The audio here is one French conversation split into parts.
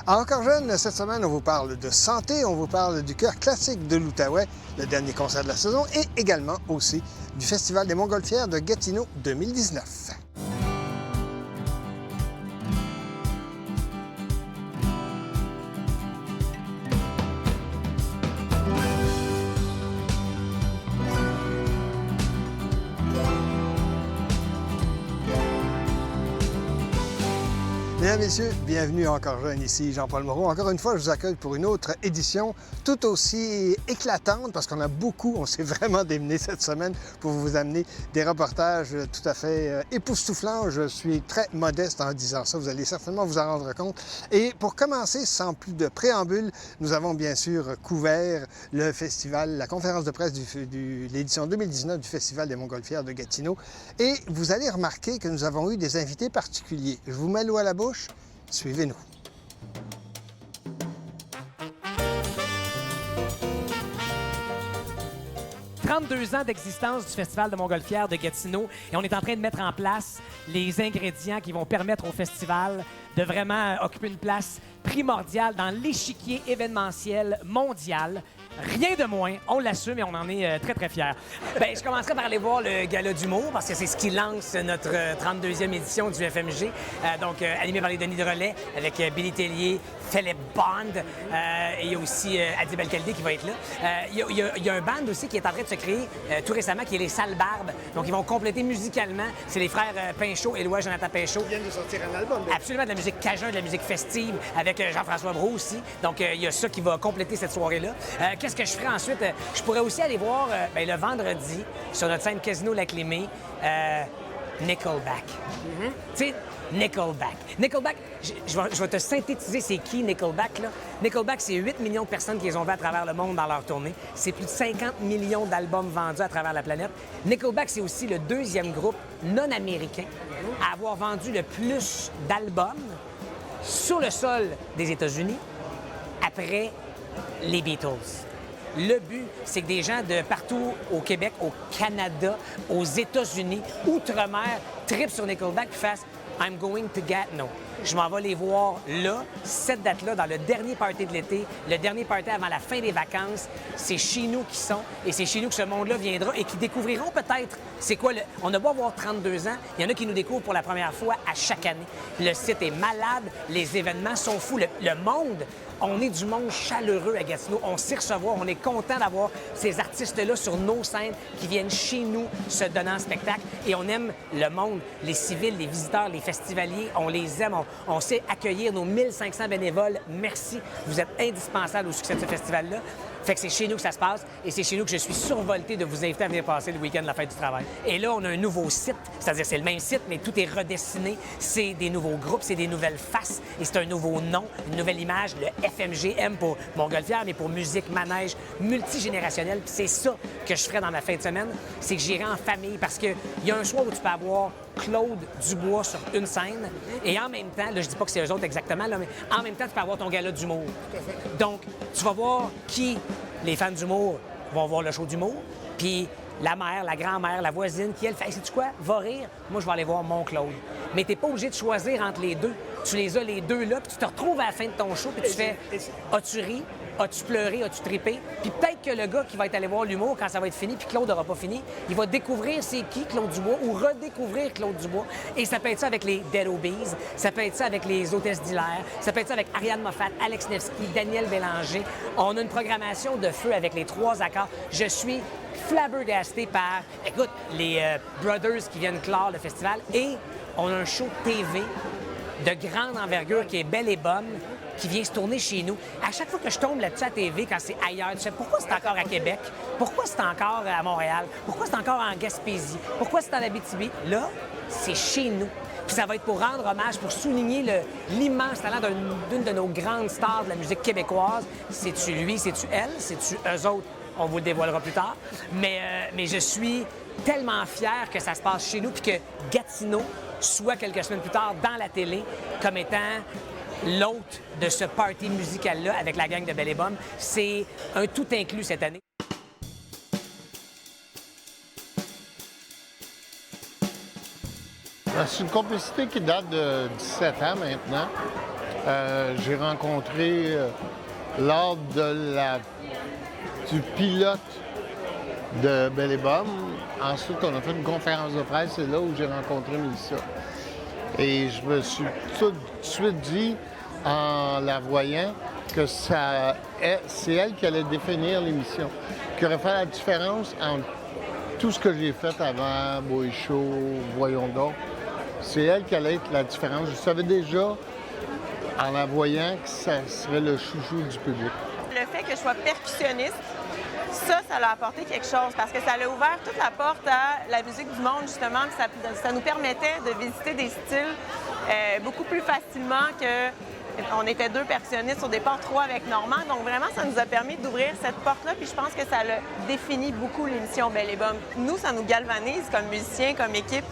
Encore jeune, cette semaine, on vous parle de santé, on vous parle du cœur classique de l'Outaouais, le dernier concert de la saison, et également aussi du Festival des Montgolfières de Gatineau 2019. Mesdames, Messieurs, bienvenue à Encore jeune, ici Jean-Paul Moreau. Encore une fois, je vous accueille pour une autre édition tout aussi éclatante parce qu'on a beaucoup, on s'est vraiment démené cette semaine pour vous amener des reportages tout à fait époustouflants. Je suis très modeste en disant ça, vous allez certainement vous en rendre compte. Et pour commencer, sans plus de préambule, nous avons bien sûr couvert le festival, la conférence de presse de l'édition 2019 du Festival des Montgolfières de Gatineau. Et vous allez remarquer que nous avons eu des invités particuliers. Je vous mets l'eau à la bouche. Suivez-nous. « 32 ans d'existence du Festival de Montgolfières de Gatineau et on est en train de mettre en place les ingrédients qui vont permettre au festival de vraiment occuper une place primordiale dans l'échiquier événementiel mondial. Rien de moins, on l'assume et on en est très, très fiers. Bien, je commencerai par aller voir le Gala d'humour parce que c'est ce qui lance notre 32e édition du FMG. Animé par les Denis de Relais avec Billy Tellier, Philippe Bond et il y a aussi Adib El-Khaldi qui va être là. Il y a un band aussi qui est en train de se créer tout récemment qui est les Sales Barbes. Donc, ils vont compléter musicalement. C'est les frères Pinchot, Éloi, Jonathan Pinchot. Ils viennent de sortir un album. Absolument, de la musique cajun, de la musique festive avec Jean-François Brault aussi. Donc, il y a ça qui va compléter cette soirée-là. Qu'est-ce que je ferai ensuite? Je pourrais aussi aller voir le vendredi sur notre scène Casino Lac-Lémé, Nickelback. Tu sais, Nickelback. Nickelback, je vais te synthétiser c'est qui Nickelback, là. Nickelback, c'est 8 millions de personnes qui les ont vues à travers le monde dans leur tournée. C'est plus de 50 millions d'albums vendus à travers la planète. Nickelback, c'est aussi le deuxième groupe non américain à avoir vendu le plus d'albums sur le sol des États-Unis après les Beatles. Le but, c'est que des gens de partout au Québec, au Canada, aux États-Unis, outre-mer, trippent sur Nickelback et fassent « I'm going to Gatineau ». Je m'en vais les voir là, cette date-là, dans le dernier party de l'été, le dernier party avant la fin des vacances. C'est chez nous qu'ils sont et c'est chez nous que ce monde-là viendra et qui découvriront peut-être c'est quoi le... On a beau avoir 32 ans, il y en a qui nous découvrent pour la première fois à chaque année. Le site est malade, les événements sont fous, le monde... On est du monde chaleureux à Gatineau. On sait recevoir. On est content d'avoir ces artistes-là sur nos scènes qui viennent chez nous se donner en spectacle. Et on aime le monde, les civils, les visiteurs, les festivaliers. On les aime. On sait accueillir nos 1500 bénévoles. Merci. Vous êtes indispensables au succès de ce festival-là. Fait que c'est chez nous que ça se passe et c'est chez nous que je suis survolté de vous inviter à venir passer le week-end de la Fête du Travail. Et là, on a un nouveau site, c'est-à-dire c'est le même site, mais tout est redessiné. C'est des nouveaux groupes, c'est des nouvelles faces et c'est un nouveau nom, une nouvelle image, le FMGM pour Montgolfière, mais pour musique, manège, multigénérationnel. Puis c'est ça que je ferai dans ma fin de semaine, c'est que j'irai en famille parce qu'il y a un soir où tu peux avoir Claude Dubois sur une scène et en même temps, là, je dis pas que c'est eux autres exactement, là, mais en même temps, tu peux avoir ton gala d'humour. Donc, tu vas voir qui... Les fans d'humour vont voir le show d'humour, puis la mère, la grand-mère, la voisine, qui, elle, fait hey, « sais-tu quoi? Va rire. Moi, je vais aller voir mon Claude. » Mais t'es pas obligé de choisir entre les deux. Tu les as les deux là, puis tu te retrouves à la fin de ton show, puis tu fais « As-tu ri? As-tu pleuré? As-tu trippé? » Puis peut-être que le gars qui va être allé voir l'humour quand ça va être fini, puis Claude n'aura pas fini, il va découvrir c'est qui Claude Dubois ou redécouvrir Claude Dubois. Et ça peut être ça avec les Dead Obies, ça peut être ça avec les Hôtesses d'Hilaire, ça peut être ça avec Ariane Moffat, Alex Nevsky, Daniel Bélanger. On a une programmation de feu avec les 3 accords. Je suis flabbergasté par, écoute, les Brothers qui viennent clore le festival et on a un show TV de grande envergure qui est belle et bonne, qui vient se tourner chez nous. À chaque fois que je tombe là-dessus à TV, quand c'est ailleurs, tu sais, pourquoi c'est encore à Québec? Pourquoi c'est encore à Montréal? Pourquoi c'est encore en Gaspésie? Pourquoi c'est en Abitibi? Là, c'est chez nous. Puis ça va être pour rendre hommage, pour souligner l'immense talent d'une de nos grandes stars de la musique québécoise. C'est-tu lui, c'est-tu elle, c'est-tu eux autres? On vous le dévoilera plus tard. Mais je suis tellement fier que ça se passe chez nous puis que Gatineau soit quelques semaines plus tard dans la télé comme étant l'hôte de ce party musical-là avec la gang de Belle et Bomme. C'est un tout inclus cette année. C'est une complicité qui date de 17 ans maintenant. J'ai rencontré lors du pilote de Belle et Bomme. Ensuite, on a fait une conférence de presse, c'est là où j'ai rencontré Mélissa. Et je me suis tout de suite dit, en la voyant, que c'est elle qui allait définir l'émission, qui aurait fait la différence entre tout ce que j'ai fait avant, Boy Show, Voyons donc. C'est elle qui allait être la différence. Je savais déjà, en la voyant, que ça serait le chouchou du public. Le fait que je sois percussionniste, ça l'a apporté quelque chose parce que ça l'a ouvert toute la porte à la musique du monde, justement. Puis ça nous permettait de visiter des styles beaucoup plus facilement que... On était 2 percussionnistes au départ, 3 avec Normand. Donc vraiment, ça nous a permis d'ouvrir cette porte-là. Puis je pense que ça a défini beaucoup l'émission Belle et Bomme. Nous, ça nous galvanise comme musiciens, comme équipe,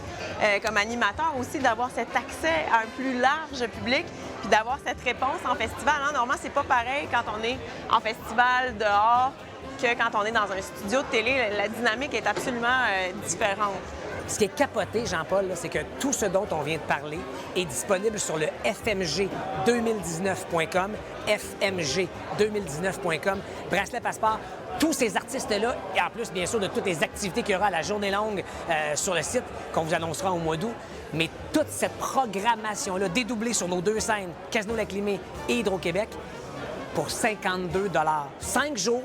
comme animateurs aussi, d'avoir cet accès à un plus large public puis d'avoir cette réponse en festival. Hein? Normalement, c'est pas pareil quand on est en festival dehors que quand on est dans un studio de télé. La dynamique est absolument différente. Ce qui est capoté, Jean-Paul, c'est que tout ce dont on vient de parler est disponible sur le fmg2019.com, fmg2019.com, Bracelet Passeport. Tous ces artistes-là, et en plus, bien sûr, de toutes les activités qu'il y aura à la journée longue sur le site qu'on vous annoncera au mois d'août, mais toute cette programmation-là, dédoublée sur nos 2 scènes, Casino Lac-Limay et Hydro-Québec, pour 52 $. 5 jours,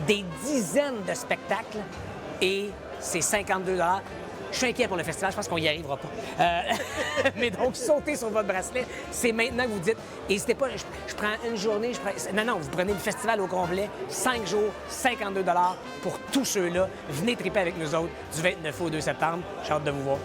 des dizaines de spectacles, et c'est 52 $. Je suis inquiet pour le festival, je pense qu'on n'y arrivera pas. Mais donc, sautez sur votre bracelet, c'est maintenant que vous dites. N'hésitez pas, je prends une journée, Non, vous prenez le festival au complet, 5 jours, 52 $ pour tous ceux-là. Venez triper avec nous autres du 29 au 2 septembre. J'ai hâte de vous voir.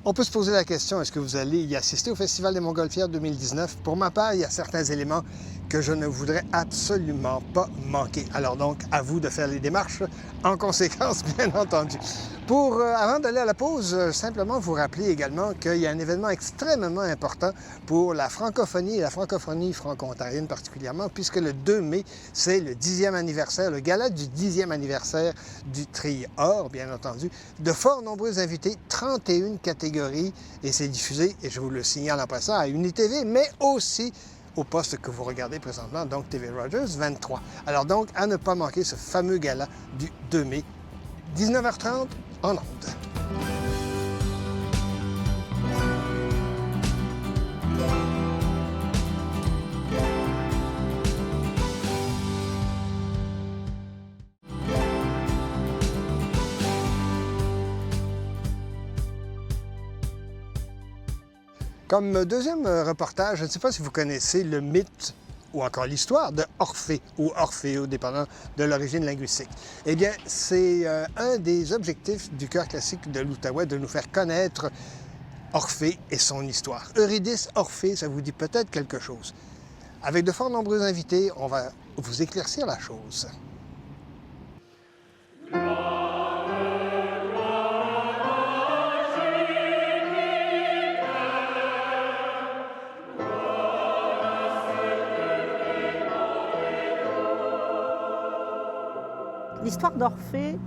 On peut se poser la question, est-ce que vous allez y assister au Festival des Montgolfières 2019? Pour ma part, il y a certains éléments que je ne voudrais absolument pas manquer. Alors donc, à vous de faire les démarches en conséquence, bien entendu. Avant d'aller à la pause, simplement vous rappeler également qu'il y a un événement extrêmement important pour la francophonie et la francophonie franco-ontarienne particulièrement, puisque le 2 mai, c'est le 10e anniversaire, le gala du 10e anniversaire du Tri-Or, bien entendu. De fort nombreux invités, 31 catégories, et c'est diffusé, et je vous le signale en passant, à UniTV, mais aussi au poste que vous regardez présentement, donc TV Rogers 23. Alors donc, à ne pas manquer ce fameux gala du 2 mai, 19h30 en ondes. Comme deuxième reportage, je ne sais pas si vous connaissez le mythe ou encore l'histoire de Orphée, ou Orfeo, dépendant de l'origine linguistique. Eh bien, c'est un des objectifs du Chœur classique de l'Outaouais de nous faire connaître Orphée et son histoire. Eurydice, Orphée, ça vous dit peut-être quelque chose. Avec de fort nombreux invités, on va vous éclaircir la chose. L'histoire d'Orphée,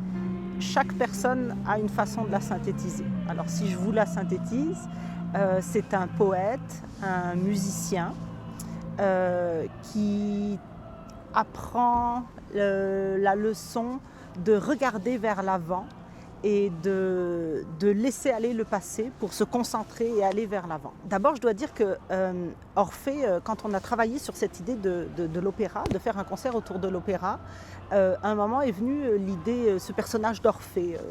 chaque personne a une façon de la synthétiser. Alors si je vous la synthétise, c'est un poète, un musicien qui apprend la leçon de regarder vers l'avant et de laisser aller le passé pour se concentrer et aller vers l'avant. D'abord, je dois dire que Orphée, quand on a travaillé sur cette idée de l'opéra, de faire un concert autour de l'opéra, à un moment est venue l'idée,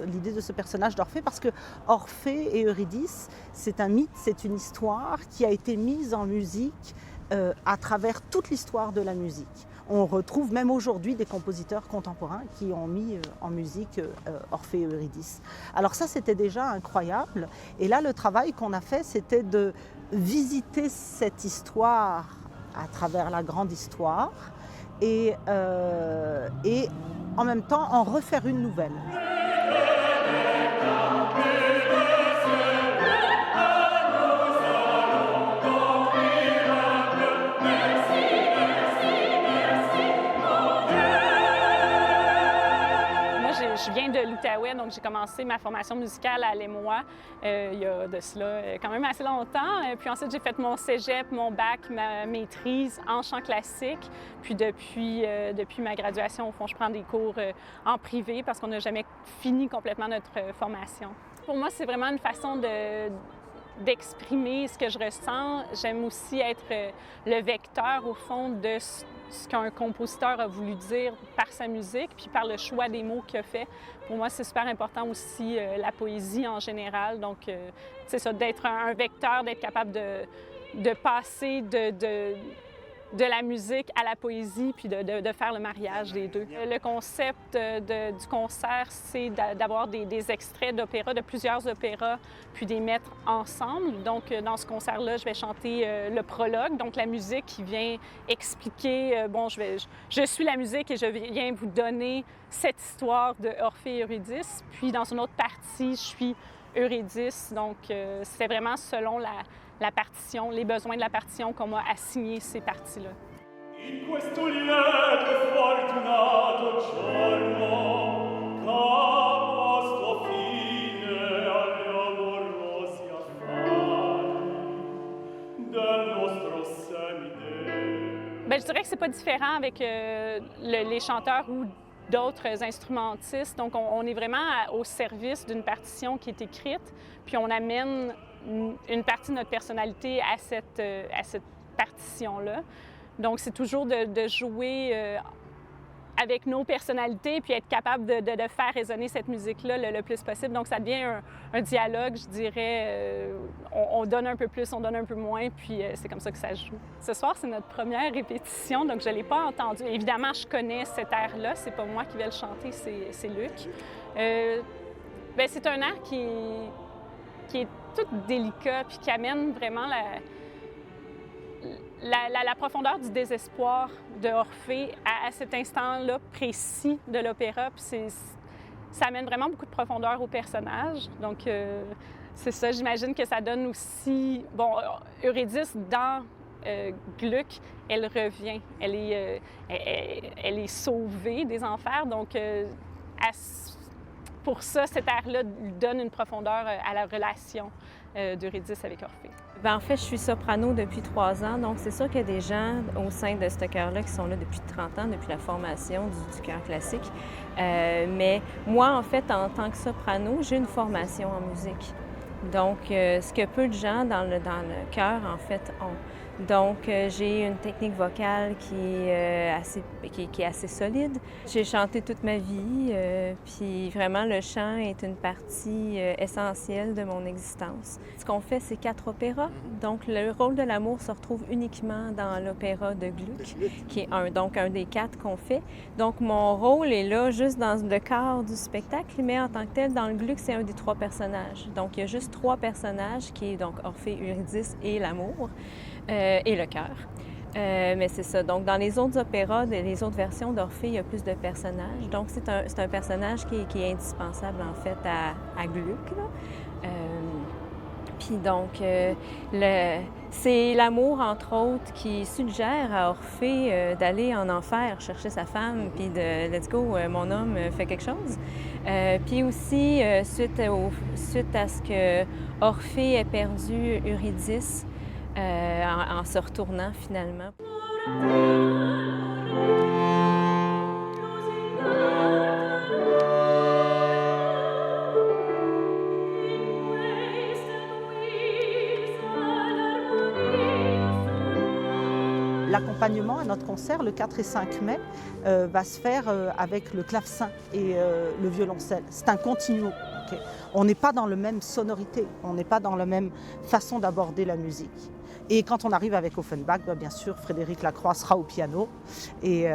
l'idée de ce personnage d'Orphée, parce que Orphée et Eurydice, c'est un mythe, c'est une histoire qui a été mise en musique à travers toute l'histoire de la musique. On retrouve même aujourd'hui des compositeurs contemporains qui ont mis en musique Orphée et Eurydice. Alors ça, c'était déjà incroyable. Et là, le travail qu'on a fait, c'était de visiter cette histoire à travers la grande histoire et en même temps en refaire une nouvelle. je viens de l'Outaouais, donc j'ai commencé ma formation musicale à l'Émois il y a de cela quand même assez longtemps. Puis ensuite, j'ai fait mon cégep, mon bac, ma maîtrise en chant classique. Puis depuis ma graduation, au fond, je prends des cours en privé parce qu'on n'a jamais fini complètement notre formation. Pour moi, c'est vraiment une façon d'exprimer ce que je ressens. J'aime aussi être le vecteur, au fond, de ce qu'un compositeur a voulu dire par sa musique, puis par le choix des mots qu'il a fait. Pour moi, c'est super important aussi la poésie en général. Donc, c'est ça, d'être un vecteur, d'être capable de passer de la musique à la poésie, puis de faire le mariage des deux. Le concept du concert, c'est d'avoir des extraits d'opéra, de plusieurs opéras, puis les mettre ensemble. Donc, dans ce concert-là, je vais chanter le prologue, donc la musique qui vient expliquer, je suis la musique et je viens vous donner cette histoire de Orphée et Eurydice. Puis, dans une autre partie, je suis Eurydice. Donc, c'est vraiment selon la partition, les besoins de la partition qu'on m'a assigné ces parties-là. In questo lieto fortunato giorno, capo fine agli amorosi affari del nostro semideo. Bien, je dirais que c'est pas différent avec les chanteurs ou d'autres instrumentistes. Donc, on est vraiment au service d'une partition qui est écrite, puis on amène une partie de notre personnalité à cette partition-là. Donc, c'est toujours de jouer avec nos personnalités puis être capable de faire résonner cette musique-là le plus possible. Donc, ça devient un dialogue, je dirais. On donne un peu plus, on donne un peu moins, puis c'est comme ça que ça se joue. Ce soir, c'est notre première répétition, donc je ne l'ai pas entendu. Évidemment, je connais cet air-là. C'est pas moi qui vais le chanter, c'est Luc. Bien, c'est un air qui est tout délicat puis qui amène vraiment la profondeur du désespoir de Orphée à cet instant-là précis de l'opéra. Puis ça amène vraiment beaucoup de profondeur au personnage. Donc, c'est ça, j'imagine que ça donne aussi... Bon, Eurydice, dans Gluck, elle revient. Elle est sauvée des enfers. Donc, pour ça, cet air-là donne une profondeur à la relation d'Eurydice avec Orphée. Bien, en fait, je suis soprano depuis 3 ans, donc c'est sûr qu'il y a des gens au sein de ce chœur-là qui sont là depuis 30 ans, depuis la formation du chœur classique. Mais moi, en fait, en tant que soprano, j'ai une formation en musique. Donc, ce que peu de gens dans le chœur, en fait, ont. Donc, j'ai une technique vocale qui est assez solide. J'ai chanté toute ma vie, puis vraiment, le chant est une partie essentielle de mon existence. Ce qu'on fait, c'est 4 opéras. Donc, le rôle de l'amour se retrouve uniquement dans l'opéra de Gluck, qui est un des 4 qu'on fait. Donc, mon rôle est là juste dans le cadre du spectacle, mais en tant que tel, dans le Gluck, c'est un des 3 personnages. Donc, il y a juste 3 personnages, qui est donc Orphée, Eurydice et l'amour. Et le cœur. Mais c'est ça. Donc, dans les autres opéras, les autres versions d'Orphée, il y a plus de personnages. Donc, c'est un personnage qui est indispensable, en fait, à Gluck. Puis donc, c'est l'amour, entre autres, qui suggère à Orphée d'aller en enfer chercher sa femme, puis de « let's go, mon homme, fait quelque chose ». Puis aussi, suite à ce que Orphée ait perdu Eurydice, en se retournant finalement. L'accompagnement à notre concert, le 4 et 5 mai, va se faire avec le clavecin et le violoncelle. C'est un continuo. Okay. On n'est pas dans la même sonorité, on n'est pas dans la même façon d'aborder la musique. Et quand on arrive avec Offenbach, bien sûr, Frédéric Lacroix sera au piano. Et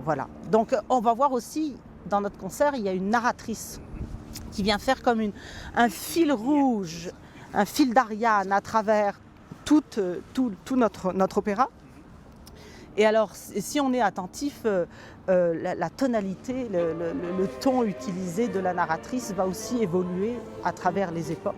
voilà. Donc, on va voir aussi, dans notre concert, il y a une narratrice qui vient faire comme un fil rouge, un fil d'Ariane à travers tout notre opéra. Et alors, si on est attentif, la tonalité, le ton utilisé de la narratrice va aussi évoluer à travers les époques.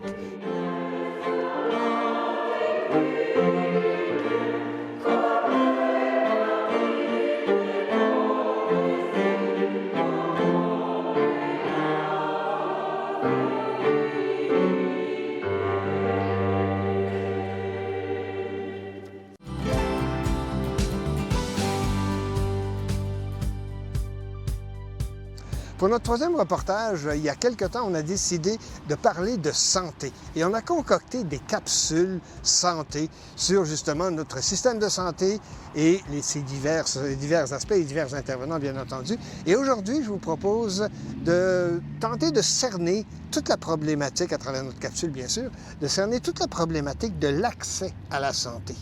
Pour notre troisième reportage, il y a quelque temps, on a décidé de parler de santé et on a concocté des capsules santé sur justement notre système de santé et ses divers aspects et divers intervenants, bien entendu. Et aujourd'hui, je vous propose de tenter de cerner toute la problématique, à travers notre capsule, bien sûr, de cerner toute la problématique de l'accès à la santé.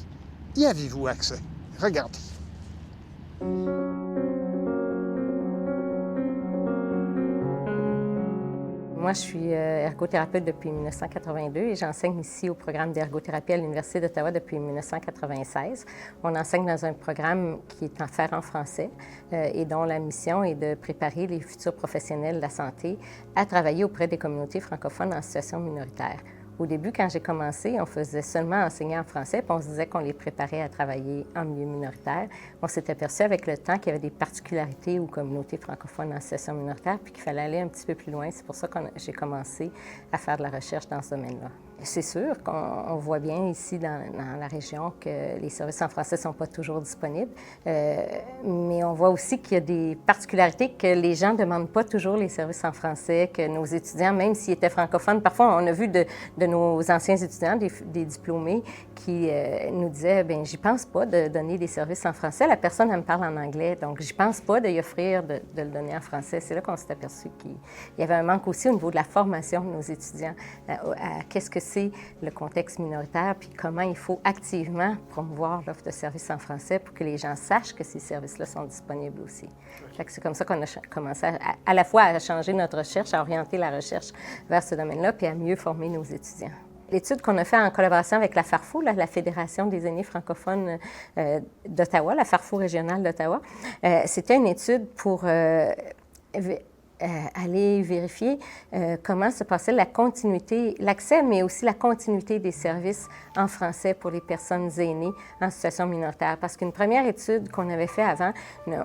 Y avez-vous accès? Regardez. Moi, je suis ergothérapeute depuis 1982 et j'enseigne ici au programme d'ergothérapie à l'Université d'Ottawa depuis 1996. On enseigne dans un programme qui est offert en français et dont la mission est de préparer les futurs professionnels de la santé à travailler auprès des communautés francophones en situation minoritaire. Au début, quand j'ai commencé, on faisait seulement enseigner en français, puis on se disait qu'on les préparait à travailler en milieu minoritaire. On s'est aperçu avec le temps qu'il y avait des particularités aux communautés francophones en situation minoritaire, puis qu'il fallait aller un petit peu plus loin. C'est pour ça que j'ai commencé à faire de la recherche dans ce domaine-là. C'est sûr qu'on voit bien ici dans la région que les services en français ne sont pas toujours disponibles, mais on voit aussi qu'il y a des particularités que les gens ne demandent pas toujours les services en français, que nos étudiants, même s'ils étaient francophones, parfois on a vu de nos anciens étudiants, des diplômés, qui nous disaient, bien, j'y pense pas de donner des services en français, la personne, elle me parle en anglais, donc j'y pense pas d'y offrir de le donner en français. C'est là qu'on s'est aperçu qu'il y avait un manque aussi au niveau de la formation de nos étudiants, à qu'est-ce que c'est le contexte minoritaire, puis comment il faut activement promouvoir l'offre de services en français pour que les gens sachent que ces services-là sont disponibles aussi. C'est comme ça qu'on a commencé à la fois à changer notre recherche, à orienter la recherche vers ce domaine-là, puis à mieux former nos étudiants. L'étude qu'on a faite en collaboration avec la FARFO, la Fédération des aînés francophones d'Ottawa, la FARFO régionale d'Ottawa, c'était une étude pour aller vérifier comment se passait la continuité, l'accès, mais aussi la continuité des services en français pour les personnes aînées en situation minoritaire. Parce qu'une première étude qu'on avait faite avant,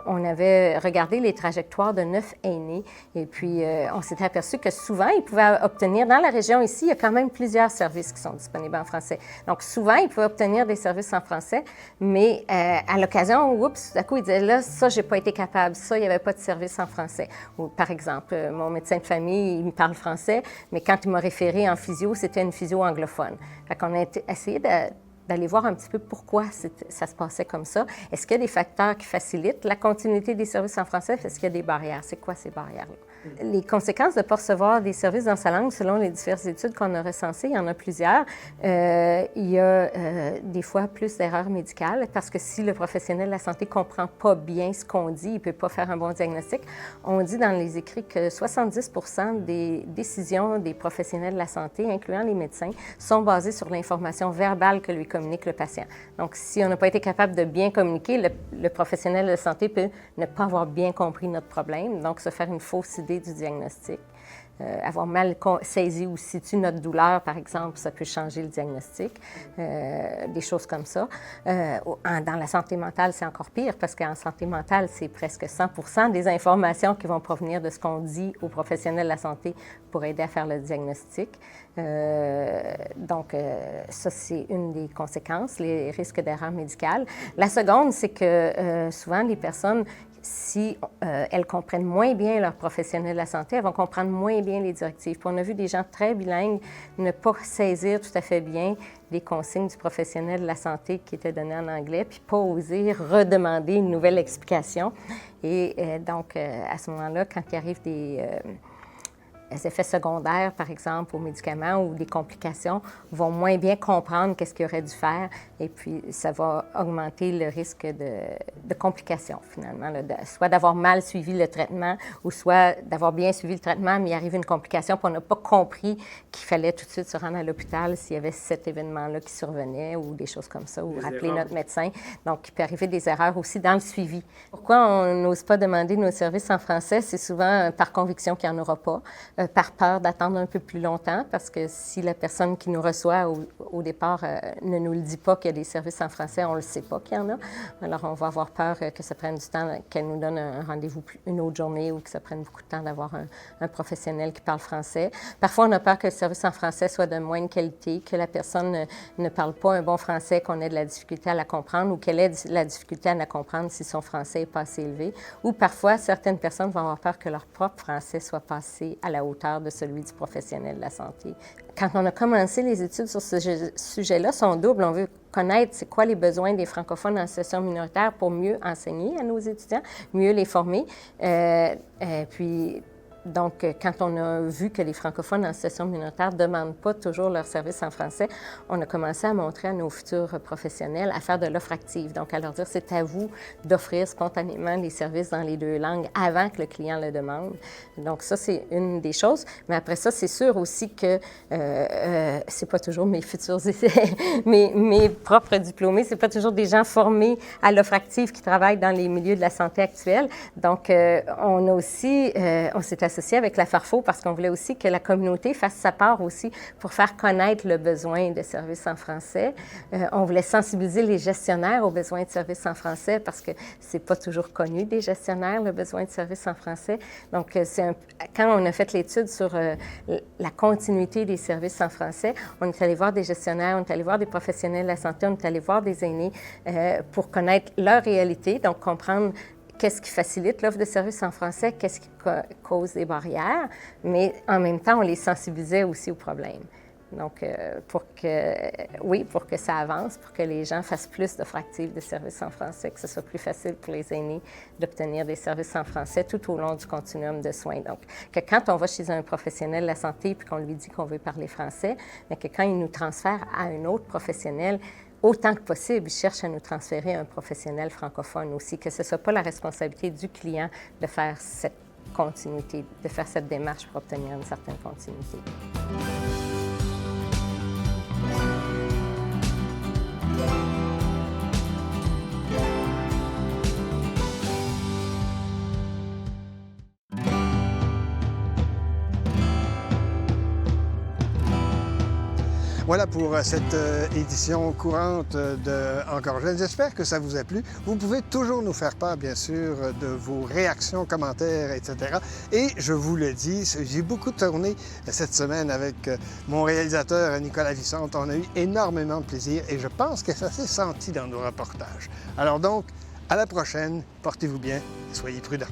on avait regardé les trajectoires de 9 aînés et puis on s'était aperçu que souvent, ils pouvaient obtenir, dans la région ici, il y a quand même plusieurs services qui sont disponibles en français. Donc souvent, ils pouvaient obtenir des services en français, mais à l'occasion, oups, tout à coup, ils disaient, là, ça, j'ai pas été capable, ça, il n'y avait pas de service en français. Ou par exemple, mon médecin de famille, il me parle français, mais quand il m'a référé en physio, c'était une physio anglophone. Fait qu'on a essayé d'aller voir un petit peu pourquoi ça se passait comme ça. Est-ce qu'il y a des facteurs qui facilitent la continuité des services en français? Est-ce qu'il y a des barrières? C'est quoi ces barrières-là? Les conséquences de ne pas recevoir des services dans sa langue, selon les diverses études qu'on a recensées, il y en a plusieurs. Il y a des fois plus d'erreurs médicales parce que si le professionnel de la santé ne comprend pas bien ce qu'on dit, il ne peut pas faire un bon diagnostic. On dit dans les écrits que 70 % des décisions des professionnels de la santé, incluant les médecins, sont basées sur l'information verbale que lui communique le patient. Donc, si on n'a pas été capable de bien communiquer, le professionnel de la santé peut ne pas avoir bien compris notre problème, donc se faire une fausse idée du diagnostic. Avoir mal saisi ou situé notre douleur, par exemple, ça peut changer le diagnostic, des choses comme ça. Dans la santé mentale, c'est encore pire parce qu'en santé mentale, c'est presque 100 % des informations qui vont provenir de ce qu'on dit aux professionnels de la santé pour aider à faire le diagnostic. Donc, ça, c'est une des conséquences, les risques d'erreur médicale. La seconde, c'est que souvent, les personnes, si elles comprennent moins bien leurs professionnels de la santé, elles vont comprendre moins bien les directives. Puis on a vu des gens très bilingues ne pas saisir tout à fait bien les consignes du professionnel de la santé qui étaient données en anglais, puis pas oser redemander une nouvelle explication. Et donc, à ce moment-là, quand il arrive des effets secondaires, par exemple, aux médicaments ou des complications, vont moins bien comprendre qu'est-ce qu'ils auraient dû faire et puis ça va augmenter le risque de complications, finalement, là, soit d'avoir mal suivi le traitement ou soit d'avoir bien suivi le traitement, mais il arrive une complication puis on n'a pas compris qu'il fallait tout de suite se rendre à l'hôpital s'il y avait cet événement-là qui survenait ou des choses comme ça, ou rappeler notre médecin. Donc, il peut arriver des erreurs aussi dans le suivi. Pourquoi on n'ose pas demander nos services en français? C'est souvent par conviction qu'il n'y en aura pas. par peur d'attendre un peu plus longtemps, parce que si la personne qui nous reçoit au départ ne nous le dit pas qu'il y a des services en français, on ne le sait pas qu'il y en a. Alors, on va avoir peur que ça prenne du temps, qu'elle nous donne un rendez-vous une autre journée ou que ça prenne beaucoup de temps d'avoir un professionnel qui parle français. Parfois, on a peur que le service en français soit de moindre qualité, que la personne ne parle pas un bon français, qu'on ait de la difficulté à la comprendre ou qu'elle ait de la difficulté à la comprendre si son français n'est pas assez élevé. Ou parfois, certaines personnes vont avoir peur que leur propre français soit pas assez à la hauteur de celui du professionnel de la santé. Quand on a commencé les études sur ce sujet-là, sont doubles. On veut connaître c'est quoi les besoins des francophones en situation minoritaire pour mieux enseigner à nos étudiants, mieux les former. Donc, quand on a vu que les francophones en situation minoritaire ne demandent pas toujours leur service en français, on a commencé à montrer à nos futurs professionnels à faire de l'offre active. Donc, à leur dire, c'est à vous d'offrir spontanément les services dans les 2 langues avant que le client le demande. Donc, ça, c'est une des choses. Mais après ça, c'est sûr aussi que c'est pas toujours mes futurs mes propres diplômés, c'est pas toujours des gens formés à l'offre active qui travaillent dans les milieux de la santé actuelle. Donc, on a aussi, on s'est associé avec la Farfo parce qu'on voulait aussi que la communauté fasse sa part aussi pour faire connaître le besoin de services en français. On voulait sensibiliser les gestionnaires aux besoins de services en français parce que c'est pas toujours connu des gestionnaires, le besoin de services en français. Donc, quand on a fait l'étude sur la continuité des services en français, on est allé voir des gestionnaires, on est allé voir des professionnels de la santé, on est allé voir des aînés pour connaître leur réalité, donc comprendre qu'est-ce qui facilite l'offre de services en français, qu'est-ce qui cause des barrières, mais en même temps, on les sensibilisait aussi aux problèmes. Donc, pour que ça avance, pour que les gens fassent plus d'offres actives de services en français, que ce soit plus facile pour les aînés d'obtenir des services en français tout au long du continuum de soins. Donc, que quand on va chez un professionnel de la santé puis qu'on lui dit qu'on veut parler français, mais que quand il nous transfère à un autre professionnel, autant que possible, ils cherchent à nous transférer un professionnel francophone aussi, que ce ne soit pas la responsabilité du client de faire cette continuité, de faire cette démarche pour obtenir une certaine continuité. Voilà pour cette édition courante de Encore Jeune. J'espère que ça vous a plu. Vous pouvez toujours nous faire part, bien sûr, de vos réactions, commentaires, etc. Et je vous le dis, j'ai beaucoup tourné cette semaine avec mon réalisateur Nicolas Vissante. On a eu énormément de plaisir et je pense que ça s'est senti dans nos reportages. Alors donc, à la prochaine, portez-vous bien et soyez prudents.